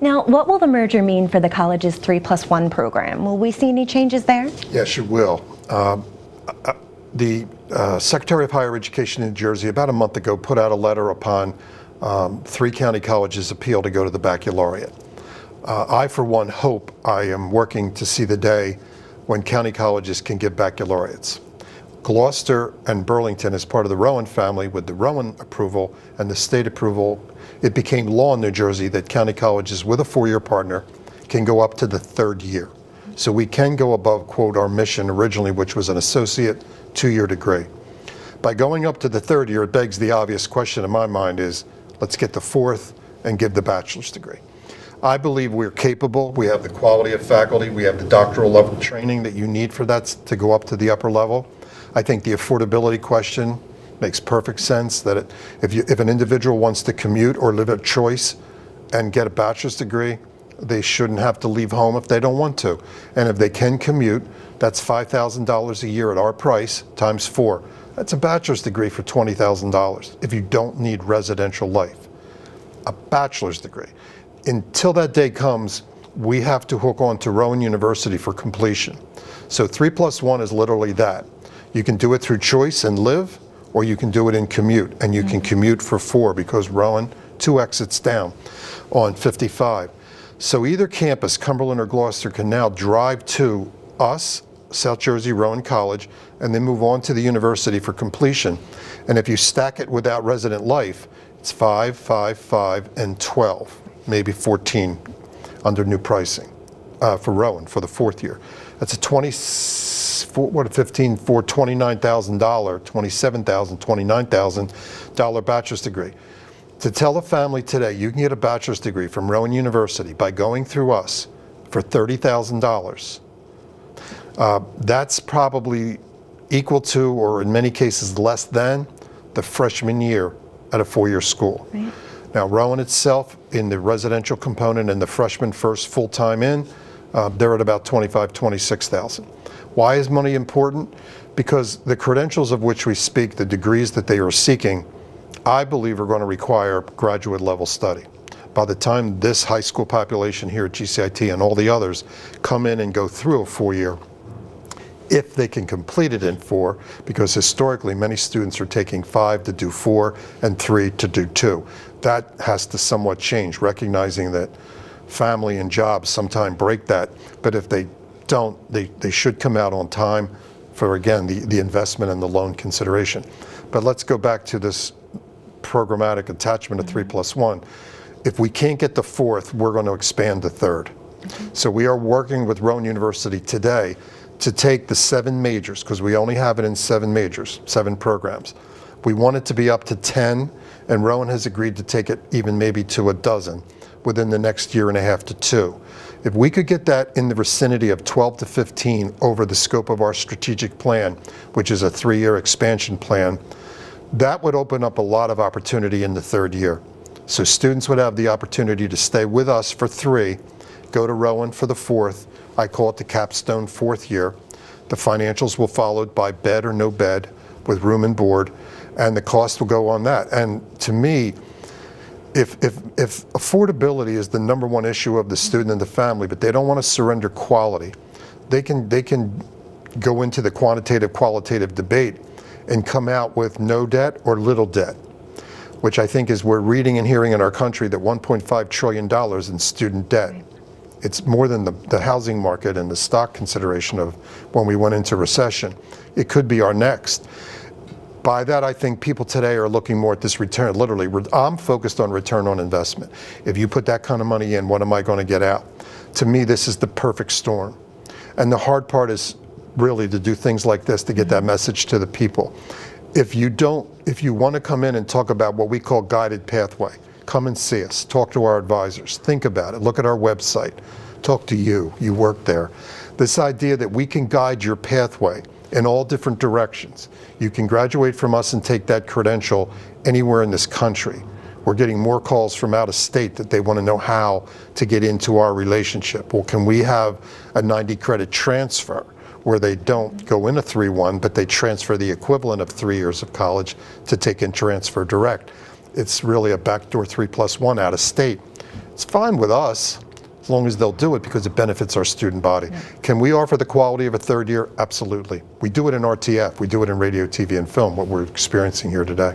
Now, what will the merger mean for the college's 3+1 program? Will we see any changes there? Yes, you will. The Secretary of Higher Education in New Jersey about a month ago put out a letter upon 3 county colleges' appeal to go to the baccalaureate. I, for one, hope I am working to see the day when county colleges can give baccalaureates. Gloucester and Burlington, as part of the Rowan family, with the Rowan approval and the state approval, it became law in New Jersey that county colleges with a 4-year partner can go up to the 3rd year. So we can go above, quote, our mission originally, which was an associate 2-year degree. By going up to the 3rd year, it begs the obvious question in my mind is, let's get the 4th and give the bachelor's degree. I believe we're capable. We have the quality of faculty. We have the doctoral level training that you need for that to go up to the upper level. I think the affordability question makes perfect sense, that if an individual wants to commute or live at choice and get a bachelor's degree, they shouldn't have to leave home if they don't want to. And if they can commute, that's $5,000 a year at our price times 4. That's a bachelor's degree for $20,000 if you don't need residential life. A bachelor's degree. Until that day comes, we have to hook on to Rowan University for completion. So 3+1 is literally that. You can do it through choice and live, or you can do it in commute, and you can commute for 4 because Rowan, 2 exits down on 55. So either campus, Cumberland or Gloucester, can now drive to us, South Jersey Rowan College, and then move on to the university for completion. And if you stack it without resident life, it's 5, 5, 5, and 12, maybe 14 under new pricing for Rowan for the 4th year. That's a $27,000, $29,000 bachelor's degree. To tell a family today you can get a bachelor's degree from Rowan University by going through us for $30,000, that's probably equal to, or in many cases less than, the freshman year at a 4-year school. Right. Now, Rowan itself, in the residential component and the freshman first full-time in, they're at about $25,000, $26,000. Why is money important? Because the credentials of which we speak, the degrees that they are seeking, I believe are going to require graduate level study. By the time this high school population here at GCIT and all the others come in and go through a 4-year, if they can complete it in 4, because historically many students are taking 5 to do 4 and 3 to do 2. That has to somewhat change, recognizing that family and jobs sometimes break that, but if they don't, they should come out on time for, again, the investment and the loan consideration. But let's go back to this programmatic attachment of 3+1. If we can't get the 4th, we're going to expand the 3rd. So we are working with Rowan University today to take the 7 majors, because we only have it in 7 majors, 7 programs. We want it to be up to 10, and Rowan has agreed to take it even maybe to a dozen within the next year and a half to 2. If we could get that in the vicinity of 12 to 15 over the scope of our strategic plan, which is a 3-year expansion plan, that would open up a lot of opportunity in the 3rd year. So students would have the opportunity to stay with us for 3, go to Rowan for the 4th. I call it the capstone 4th year. The financials will follow by bed or no bed with room and board, and the cost will go on that. And to me, if affordability is the number 1 issue of the student and the family, but they don't want to surrender quality, they can go into the qualitative debate and come out with no debt or little debt, which I think is we're reading and hearing in our country that $1.5 trillion in student debt. It's more than the housing market and the stock consideration of when we went into recession. It could be our next. By that, I think people today are looking more at this return. Literally, I'm focused on return on investment. If you put that kind of money in, what am I going to get out? To me, this is the perfect storm. And the hard part is really to do things like this to get that message to the people. If you want to come in and talk about what we call guided pathway, come and see us, talk to our advisors, think about it, look at our website, talk to you work there. This idea that we can guide your pathway in all different directions. You can graduate from us and take that credential anywhere in this country. We're getting more calls from out of state that they want to know how to get into our relationship. Well, can we have a 90 credit transfer where they don't go in a 3-1, but they transfer the equivalent of 3 years of college to take and transfer direct? It's really a backdoor 3+1 out of state. It's fine with us, as long as they'll do it because it benefits our student body. Can we offer the quality of a third year? Absolutely. We do it in RTF. We do it in radio, TV, and film, what we're experiencing here today.